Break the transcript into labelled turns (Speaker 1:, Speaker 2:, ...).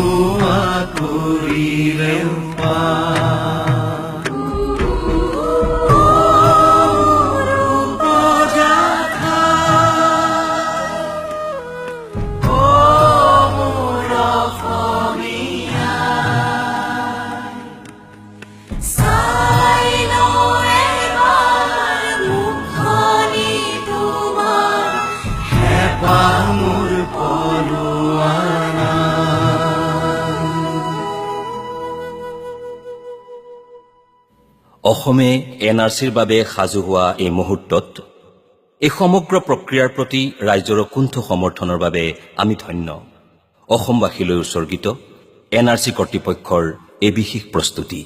Speaker 1: পলুৱা কৰিলে
Speaker 2: অসমে NRCৰ বাবে সাজু হোৱা এই মুহূৰ্তত এই সমগ্ৰ প্ৰক্ৰিয়াৰ প্ৰতি ৰাইজৰ কুণ্ঠ সমৰ্থনৰ বাবে আমি ধন্য অসমবাসীলৈ উৎসৰ্গিত NRC কৰ্তৃপক্ষৰ এই বিশেষ প্ৰস্তুতি